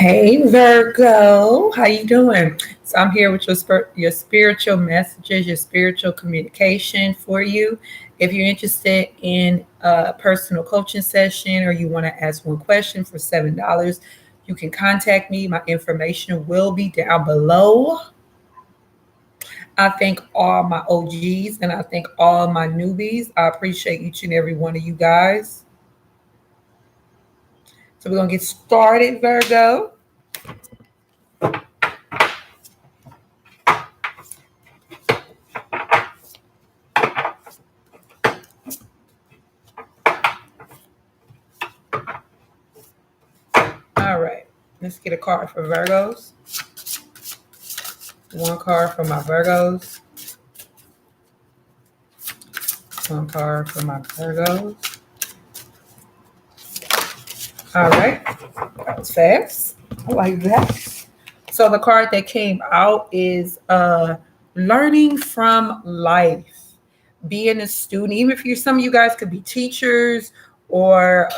Hey Virgo, how you doing? So I'm here with your spiritual messages, your spiritual communication for you. If you're interested in a personal coaching session or you want to ask one question for $7, you can contact me. My information will be down below. I thank all my OGs and I thank all my newbies. I appreciate each and every one of you guys. So we're gonna get started, Virgo. All right, let's get a card for Virgos. One card for my Virgos. One card for my Virgos. All right, that was fast. I like that. So the card that came out is learning from life. Being a student, even if you're some of you guys could be teachers or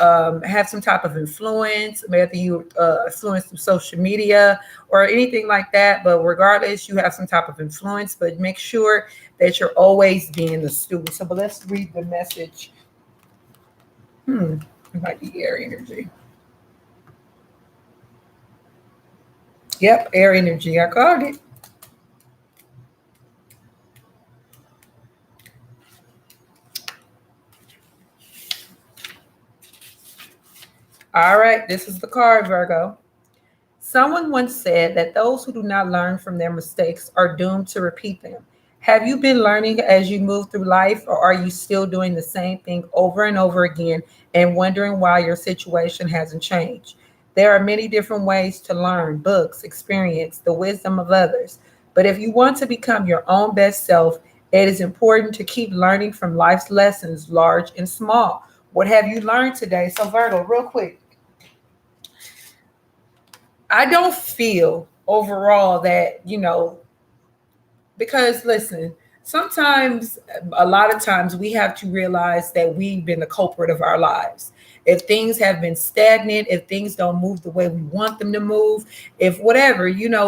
have some type of influence, whether you influence through social media or anything like that. But regardless, you have some type of influence, but make sure that you're always being a student. So, but let's read the message. It might be air energy. Yep, air energy. I called it. All right, this is the card, Virgo. Someone once said that those who do not learn from their mistakes are doomed to repeat them. Have you been learning as you move through life, or are you still doing the same thing over and over again and wondering why your situation hasn't changed? There are many different ways to learn: books, experience, the wisdom of others. But if you want to become your own best self, it is important to keep learning from life's lessons, large and small. What have you learned today? So, Virgo, real quick, I don't feel overall that, because listen, sometimes, a lot of times, we have to realize that we've been the culprit of our lives. If things have been stagnant, if things don't move the way we want them to move, if whatever,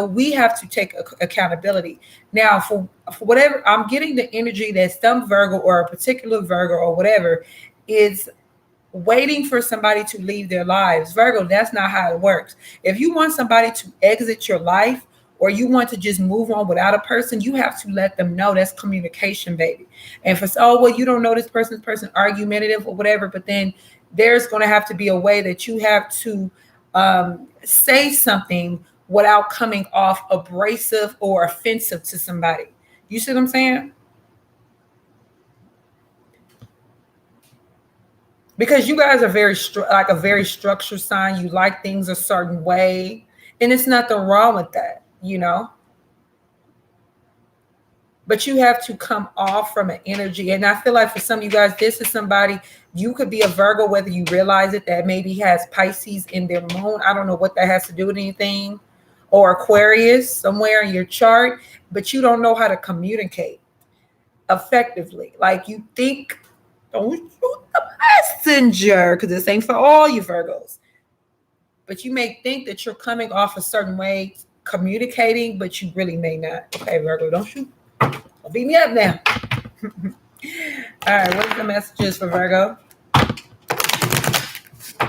we have to take accountability. Now, for whatever, I'm getting the energy that some Virgo or a particular Virgo or whatever is waiting for somebody to leave their lives. Virgo, that's not how it works. If you want somebody to exit your life or you want to just move on without a person, you have to let them know. That's communication, baby. And for well, you don't know this person argumentative or whatever, but then there's going to have to be a way that you have to say something without coming off abrasive or offensive to somebody. You see what I'm saying? Because you guys are like a very structured sign. You like things a certain way, and it's nothing wrong with that. But you have to come off from an energy, and I feel like for some of you guys, this is somebody, you could be a Virgo, whether you realize it, that maybe has Pisces in their moon. I don't know what that has to do with anything, or Aquarius somewhere in your chart, but you don't know how to communicate effectively. Like, you think, don't shoot the messenger, because this ain't for all you Virgos. But you may think that you're coming off a certain way, communicating, but you really may not. Okay, Virgo, don't shoot. Don't beat me up now. All right, what are the messages for Virgo?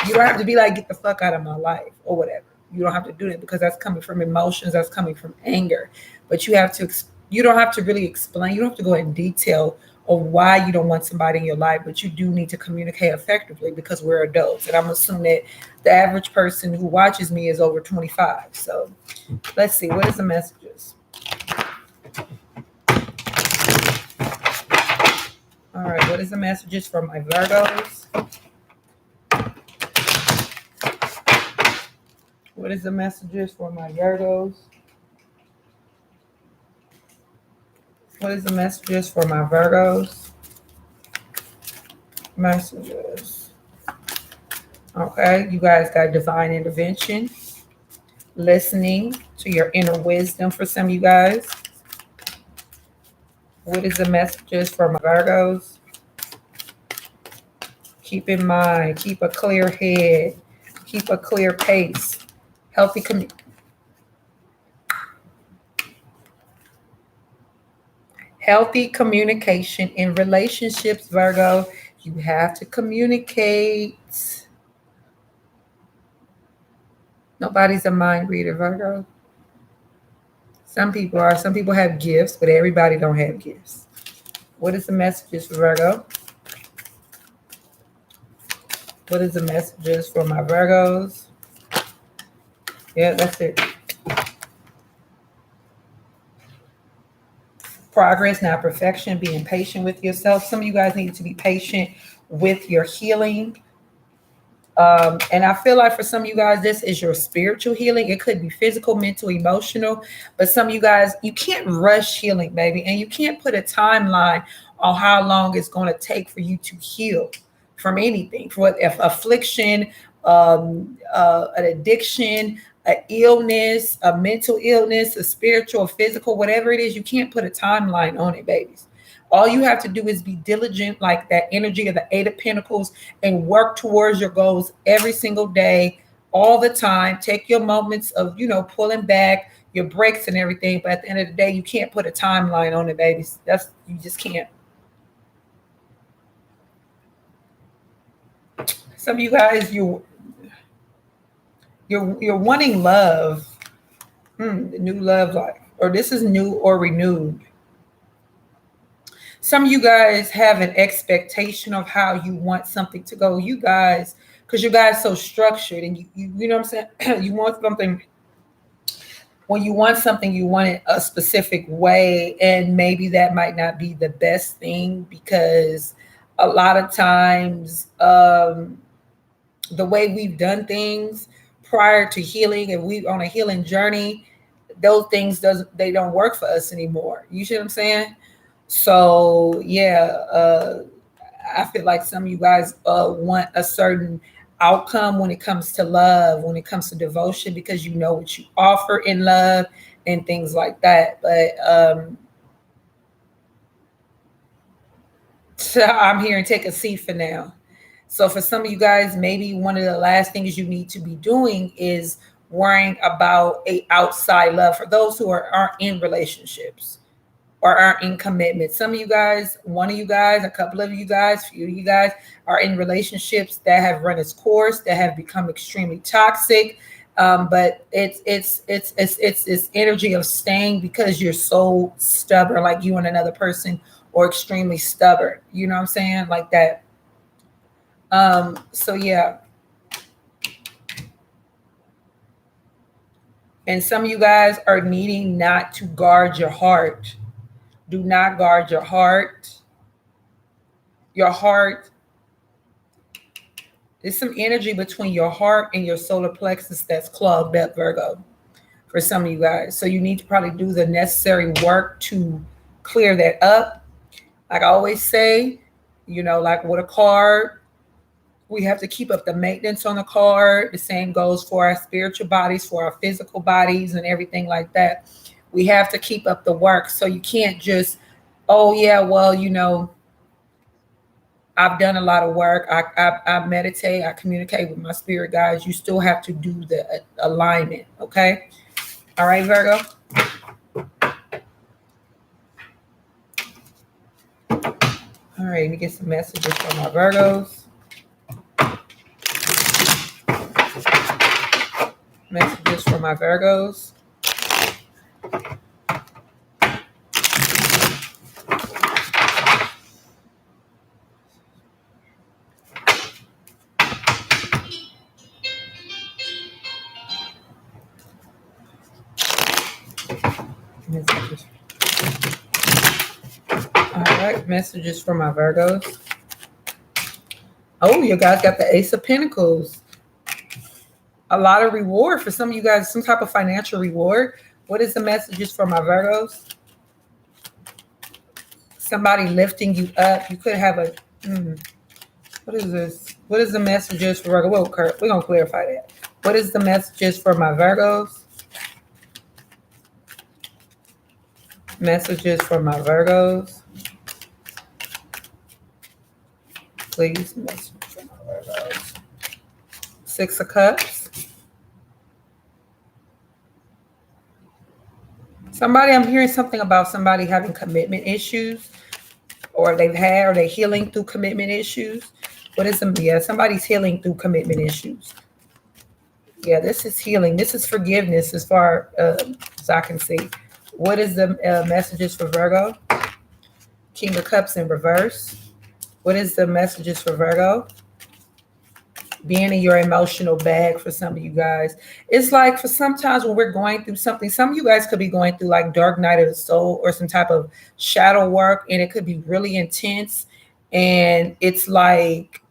You don't have to be like, get the fuck out of my life or whatever. You don't have to do that, because that's coming from emotions, that's coming from anger. But you don't have to really explain. You don't have to go in detail of why you don't want somebody in your life, but you do need to communicate effectively, because we're adults. And I'm assuming that the average person who watches me is over 25. So let's see, what is the messages? All right, what is the messages for my Virgos? What is the messages for my Virgos? What is the messages for my Virgos? Messages. Okay, you guys got divine intervention, listening to your inner wisdom for some of you guys. What is the messages for my Virgos? Keep in mind, keep a clear head, keep a clear pace, Healthy healthy communication in relationships, Virgo. You have to communicate. Nobody's a mind reader, Virgo. Some people are. Some people have gifts, but everybody don't have gifts. What is the messages for Virgo? What is the messages for my Virgos? Yeah, that's it. Progress, not perfection. Being patient with yourself. Some of you guys need to be patient with your healing. And I feel like for some of you guys, this is your spiritual healing. It could be physical, mental, emotional. But some of you guys, you can't rush healing, baby. And you can't put a timeline on how long it's going to take for you to heal from anything. For if affliction, an addiction, an illness, a mental illness, a spiritual, physical, whatever it is, you can't put a timeline on it, babies. All you have to do is be diligent, like that energy of the Eight of Pentacles, and work towards your goals every single day, all the time. Take your moments of, pulling back, your breaks and everything. But at the end of the day, you can't put a timeline on it, babies. You just can't. Some of you guys, you're wanting love, new love life, or this is new or renewed. Some of you guys have an expectation of how you want something to go. You guys, because you guys so structured, and you know what I'm saying? You want something. When you want something, you want it a specific way, and maybe that might not be the best thing, because a lot of times the way we've done things prior to healing, and we on a healing journey, those things they don't work for us anymore. You see what I'm saying? So yeah, I feel like some of you guys want a certain outcome when it comes to love, when it comes to devotion, because you know what you offer in love and things like that. But so I'm here and take a seat for now. So for some of you guys, maybe one of the last things you need to be doing is worrying about a outside love for those who aren't in relationships or aren't in commitment. Some of you guys, one of you guys, a couple of you guys, a few of you guys are in relationships that have run its course, that have become extremely toxic. But it's this energy of staying because you're so stubborn, like you and another person, or extremely stubborn. You know what I'm saying? Like that. So yeah. And some of you guys are needing not to guard your heart. Do not guard your heart. Your heart, there's some energy between your heart and your solar plexus that's clogged up, Virgo, for some of you guys. So you need to probably do the necessary work to clear that up. Like I always say, like with a car, we have to keep up the maintenance on the car. The same goes for our spiritual bodies, for our physical bodies and everything like that. We have to keep up the work. So you can't just, oh yeah, well, I've done a lot of work. I meditate. I communicate with my spirit guides. You still have to do the alignment. Okay. All right, Virgo. All right. Let me get some messages from my Virgos. Messages from my Virgos. Messages. All right, messages from my Virgos. Oh, you guys got the Ace of Pentacles. A lot of reward for some of you guys, some type of financial reward. What is the messages for my Virgos? Somebody lifting you up. You could have a, what is this? What is the messages for Virgo? We're going to clarify that. What is the messages for my Virgos? Messages for my Virgos. Please, message for my Virgos. Six of Cups. Somebody, I'm hearing something about somebody having commitment issues, or they're healing through commitment issues. What is them? Yeah, somebody's healing through commitment issues. Yeah, this is healing. This is forgiveness as far as I can see. What is the messages for Virgo? King of Cups in reverse. What is the messages for Virgo? Being in your emotional bag for some of you guys. It's like for sometimes when we're going through something, some of you guys could be going through like dark night of the soul or some type of shadow work, and it could be really intense. And it's like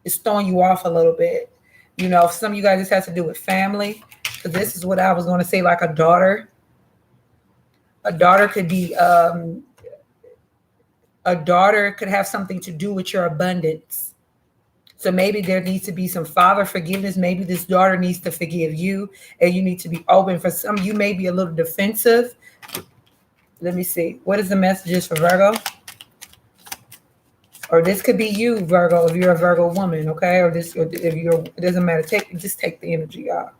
it's throwing you off a little bit. You know, some of you guys, this has to do with family. Because this is what I was going to say, like a daughter. A daughter could be, a daughter could have something to do with your abundance. So maybe there needs to be some father forgiveness. Maybe this daughter needs to forgive you, and you need to be open. For some, you may be a little defensive. Let me see. What is the messages for Virgo? Or this could be you, Virgo, if you're a Virgo woman, okay? Or this, or if you're, it doesn't matter. Just take the energy, y'all.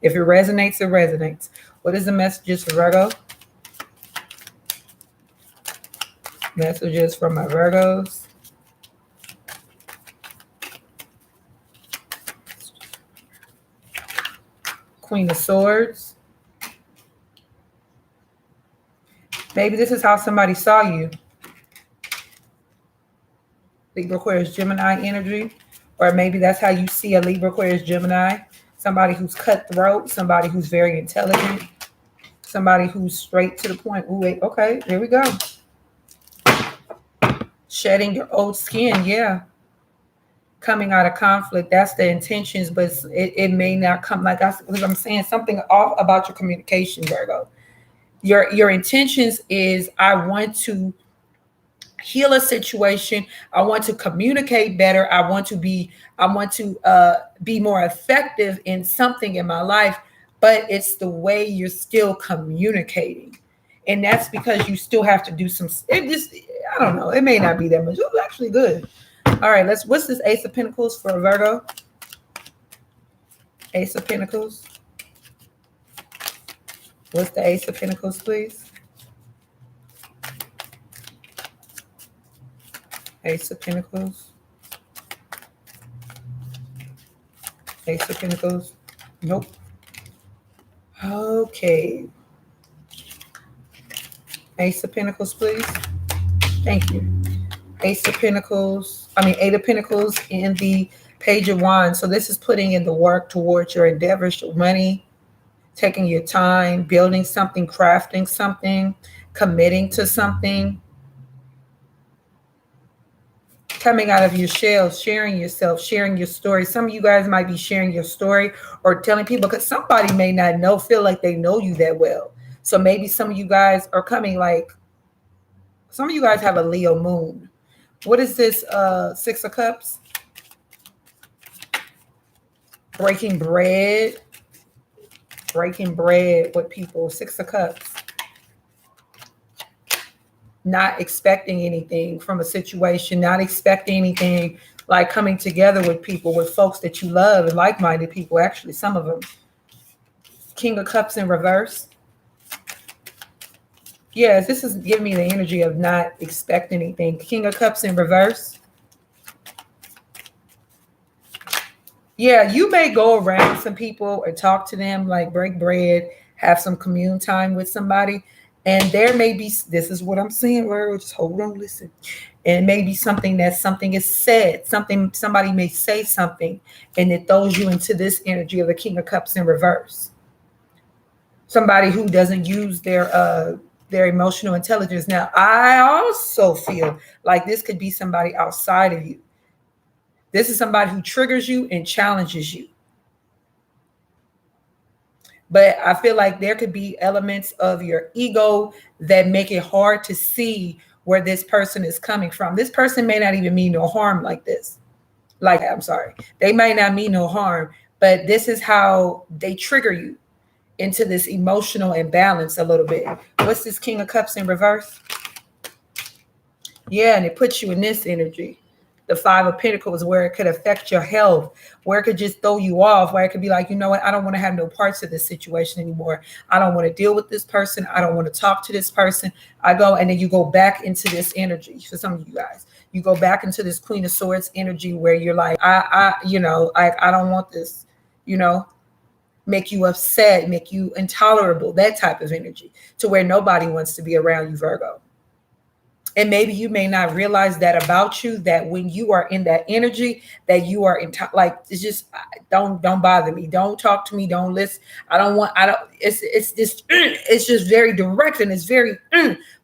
If it resonates, it resonates. What is the messages for Virgo? Messages from my Virgos. Queen of Swords. Maybe this is how somebody saw you. Libra, Aquarius, Gemini energy. Or maybe that's how you see a Libra, Aquarius, Gemini. Somebody who's cutthroat. Somebody who's very intelligent. Somebody who's straight to the point. Ooh, wait, okay, here we go. Shedding your old skin, yeah. Coming out of conflict, that's the intentions, but it may not come like I'm saying something off about your communication, Virgo. Your intentions is I want to heal a situation. I want to communicate better. I want to be more effective in something in my life, but it's the way you're still communicating. And that's because you still have to do some, I don't know. It may not be that much. It was actually good. All right, what's this Ace of Pentacles for Virgo? Ace of Pentacles. What's the Ace of Pentacles, please? Ace of Pentacles. Ace of Pentacles. Nope. Okay. Ace of Pentacles, please. Thank you. Ace of Pentacles. Eight of Pentacles and the Page of Wands. So this is putting in the work towards your endeavors, your money, taking your time, building something, crafting something, committing to something. Coming out of your shell, sharing yourself, sharing your story. Some of you guys might be sharing your story or telling people because somebody may not feel like they know you that well. So maybe some of you guys are coming some of you guys have a Leo moon. What is this? Six of Cups. Breaking bread. Breaking bread with people. Six of Cups. Not expecting anything from a situation, not expecting anything, like coming together with people, with folks that you love and like-minded people, actually, some of them. King of Cups in reverse. Yes, this is giving me the energy of not expecting anything. King of Cups in reverse. Yeah, you may go around some people and talk to them, like break bread, have some commune time with somebody. And there may be, this is what I'm saying, where just hold on, listen. And maybe something is said, somebody may say something, and it throws you into this energy of the King of Cups in reverse. Somebody who doesn't use their emotional intelligence. Now, I also feel like this could be somebody outside of you. This is somebody who triggers you and challenges you. But I feel like there could be elements of your ego that make it hard to see where this person is coming from. This person may not even mean no harm like this. They might not mean no harm, but this is how they trigger you into this emotional imbalance a little bit. What's this King of Cups in reverse? Yeah, and it puts you in this energy. The Five of Pentacles, where it could affect your health, where it could just throw you off, where it could be like, you know what, I don't want to have no parts of this situation anymore. I don't want to deal with this person. I don't want to talk to this person. I go, and then you go back into this energy. For some of you guys, you go back into this Queen of Swords energy where you're like, I don't want this, make you upset, make you intolerable, that type of energy, to where nobody wants to be around you, Virgo. And maybe you may not realize that about you, that when you are in that energy, that you are like, it's just, don't bother me. Don't talk to me. Don't listen. It's just very direct, and it's very,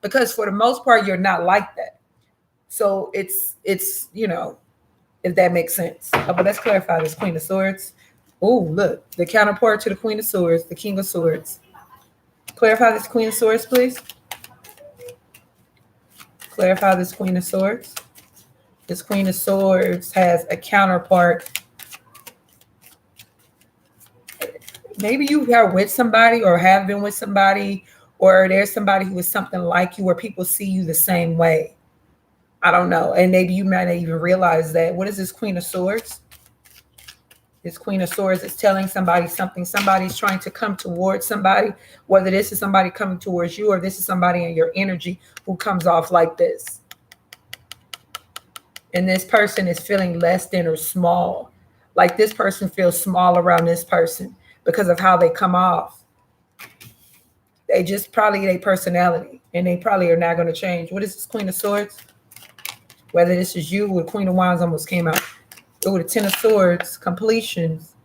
because for the most part, you're not like that. So it's, if that makes sense. But let's clarify this Queen of Swords. Oh, look, the counterpart to the Queen of Swords, the King of Swords. Clarify this Queen of Swords, please. Clarify this Queen of Swords. This Queen of Swords has a counterpart. Maybe you are with somebody, or have been with somebody, or there's somebody who is something like you, where people see you the same way. I don't know. And maybe you might not even realize that. What is this Queen of Swords? This Queen of Swords is telling somebody something. Somebody's trying to come towards somebody, whether this is somebody coming towards you, or this is somebody in your energy who comes off like this. And this person is feeling less than or small. Like this person feels small around this person because of how they come off. They just probably their personality, and they probably are not going to change. What is this Queen of Swords? Whether this is you, or Queen of Wands almost came out. Oh, the Ten of Swords, completions.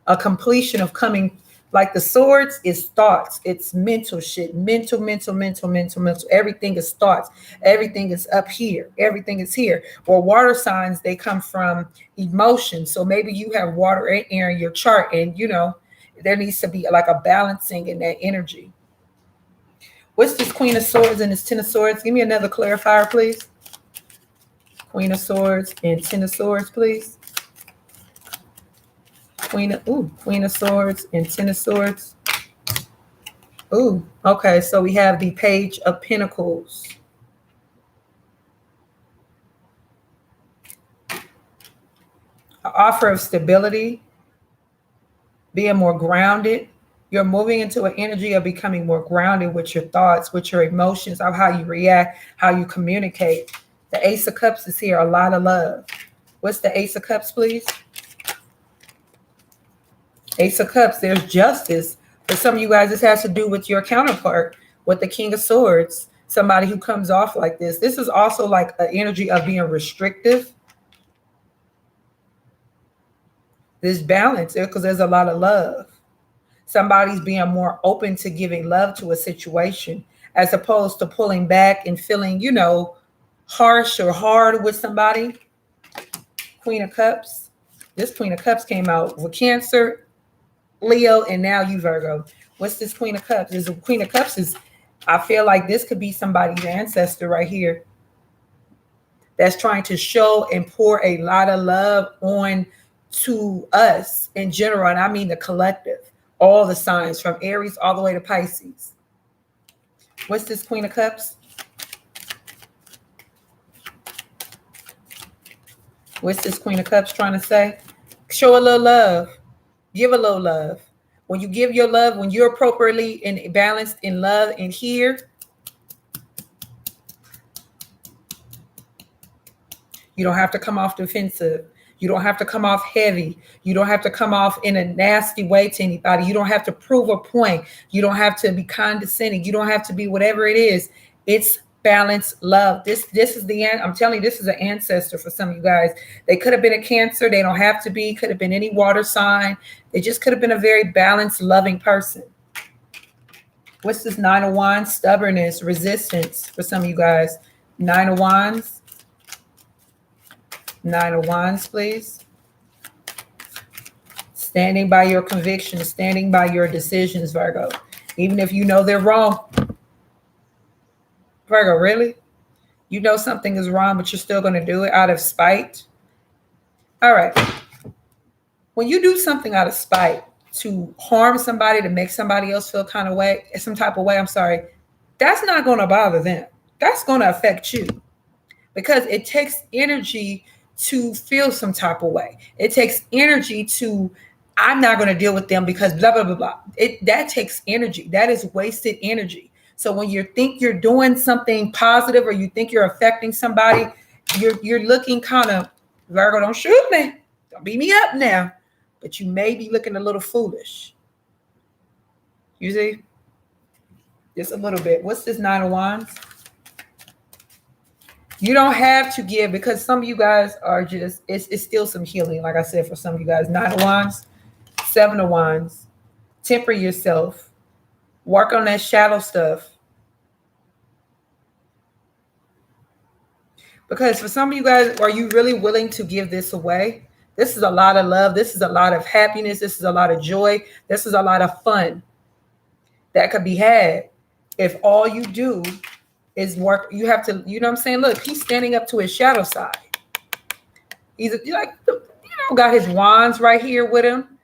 A completion of coming, like the swords is thoughts. It's mental shit. Mental. Everything is thoughts. Everything is up here. Everything is here. Or water signs, they come from emotion. So maybe you have water and air in your chart, and there needs to be like a balancing in that energy. What's this Queen of Swords and this Ten of Swords? Give me another clarifier, please. Queen of Swords and Ten of Swords, please. Queen of Swords and Ten of Swords. Ooh, okay. So we have the Page of Pentacles. An offer of stability, being more grounded. You're moving into an energy of becoming more grounded with your thoughts, with your emotions, of how you react, how you communicate. The Ace of Cups is here, a lot of love. What's the Ace of Cups, please? Ace of Cups, there's justice. For some of you guys, this has to do with your counterpart, with the King of Swords, somebody who comes off like this. This is also like an energy of being restrictive. This balance, because there's a lot of love. Somebody's being more open to giving love to a situation, as opposed to pulling back and feeling, harsh or hard with somebody. Queen of Cups. This Queen of Cups came out with Cancer, Leo, and now you, Virgo. What's this Queen of Cups? This Queen of Cups is, I feel like this could be somebody's ancestor right here that's trying to show and pour a lot of love on to us in general. And I mean the collective, all the signs from Aries all the way to Pisces. What's this Queen of Cups? What's this Queen of Cups trying to say? Show a little love. Give a little love. When you give your love, when you're appropriately and balanced in love and here, you don't have to come off defensive. You don't have to come off heavy. You don't have to come off in a nasty way to anybody. You don't have to prove a point. You don't have to be condescending. You don't have to be whatever it is. It's balance, love. This is the end. I'm telling you, this is an ancestor for some of you guys. They could have been a Cancer. They don't have to be. Could have been any water sign. They just could have been a very balanced, loving person. What's this Nine of Wands? Stubbornness, resistance for some of you guys. Nine of Wands. Nine of Wands, please. Standing by your convictions, standing by your decisions, Virgo. Even if you know they're wrong. Virgo, really? You know something is wrong, but you're still going to do it out of spite? All right. When you do something out of spite to harm somebody, to make somebody else feel some type of way, that's not going to bother them. That's going to affect you, because it takes energy to feel some type of way. It takes energy to, I'm not going to deal with them because blah, blah, blah, blah. That takes energy. That is wasted energy. So when you think you're doing something positive or you think you're affecting somebody, you're looking kind of, Virgo, don't shoot me. Don't beat me up now. But you may be looking a little foolish. You see? Just a little bit. What's this 9 of Wands? You don't have to give, because some of you guys are just, it's still some healing. Like I said, for some of you guys, 9 of Wands, 7 of Wands. Temper yourself. Work on that shadow stuff. Because for some of you guys, are you really willing to give this away? This is a lot of love. This is a lot of happiness. This is a lot of joy. This is a lot of fun that could be had if all you do is work. You have to, you know what I'm saying? Look, he's standing up to his shadow side. He's like, got his wands right here with him.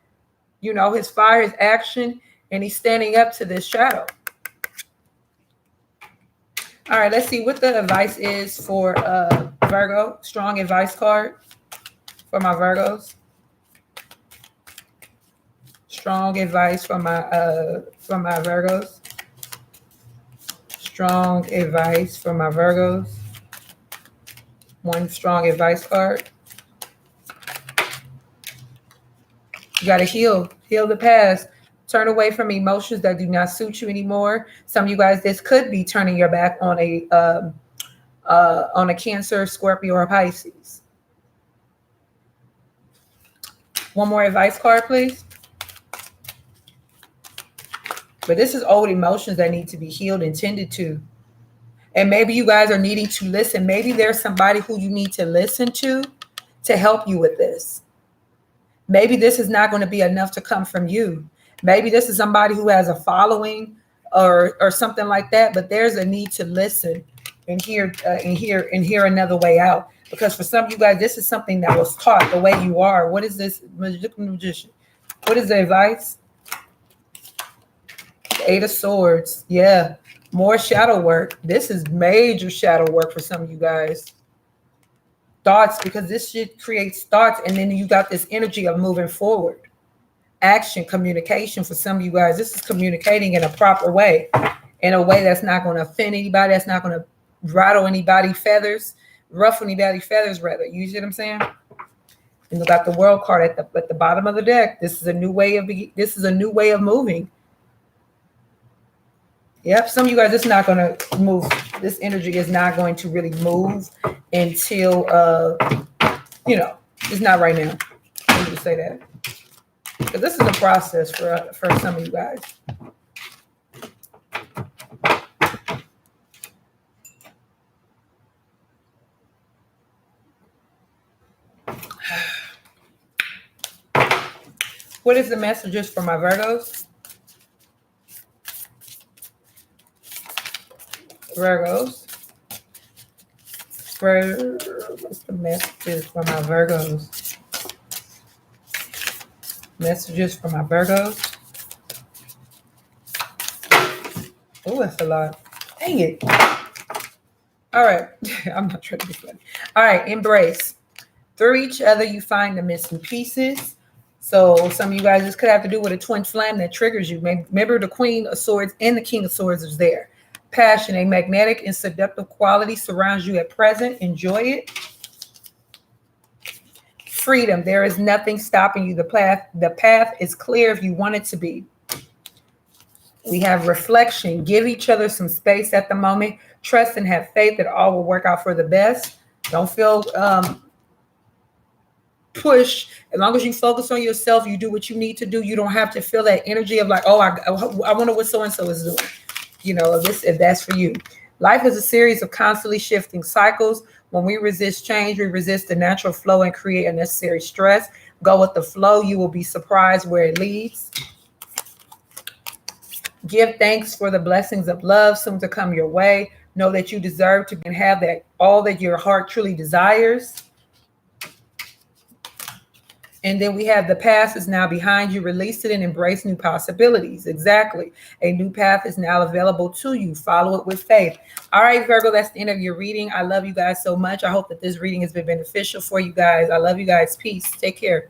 You know, his fire, his action, and he's standing up to this shadow. All right, let's see what the advice is for Virgo. Strong advice card for my Virgos. Strong advice for my Virgos. Strong advice for my Virgos. One strong advice card. You got to heal the past. Turn away from emotions that do not suit you anymore. Some of you guys, this could be turning your back on a Cancer, Scorpio, or Pisces. One more advice card, please. But this is old emotions that need to be healed and tended to. And maybe you guys are needing to listen. Maybe there's somebody who you need to listen to help you with this. Maybe this is not going to be enough to come from you. Maybe this is somebody who has a following or something like that, but there's a need to listen and hear another way out. Because for some of you guys, this is something that was taught the way you are. What is this magician? What is the advice? The 8 of Swords. Yeah, more shadow work. This is major shadow work for some of you guys. Thoughts, because this shit creates thoughts, and then you got this energy of moving forward. Action, communication for some of you guys. This is communicating in a proper way, in a way that's not going to offend anybody, that's not going to rattle anybody's feathers, ruffle anybody's feathers, rather. You see what I'm saying? And you got the World card at the bottom of the deck. This is a new way of moving. Yep, some of you guys, it's not going to move. This energy is not going to really move until, it's not right now. Let me just say that. Because this is a process for some of you guys. What is the messages for my Virgos? Virgos. What's the messages for my Virgos? Messages for my Virgos. Oh, that's a lot. Dang it. All right. I'm not trying to be funny. All right. Embrace. Through each other, you find the missing pieces. So some of you guys, this could have to do with a twin flame that triggers you. Remember, the Queen of Swords and the King of Swords is there. Passion, a magnetic and seductive quality surrounds you at present. Enjoy it. Freedom. There is nothing stopping you. The path is clear if you want it to be. We have reflection. Give each other some space at the moment. Trust and have faith that all will work out for the best. Don't feel push. As long as you focus on yourself, you do what you need to do. You don't have to feel that energy of like, oh, I wonder what so-and-so is doing. If that's for you. Life is a series of constantly shifting cycles. When we resist change, we resist the natural flow and create unnecessary stress. Go with the flow. You will be surprised where it leads. Give thanks for the blessings of love soon to come your way. Know that you deserve to have that all that your heart truly desires. And then we have the past is now behind you. Release it and embrace new possibilities. Exactly. A new path is now available to you. Follow it with faith. All right, Virgo, that's the end of your reading. I love you guys so much. I hope that this reading has been beneficial for you guys. I love you guys. Peace. Take care.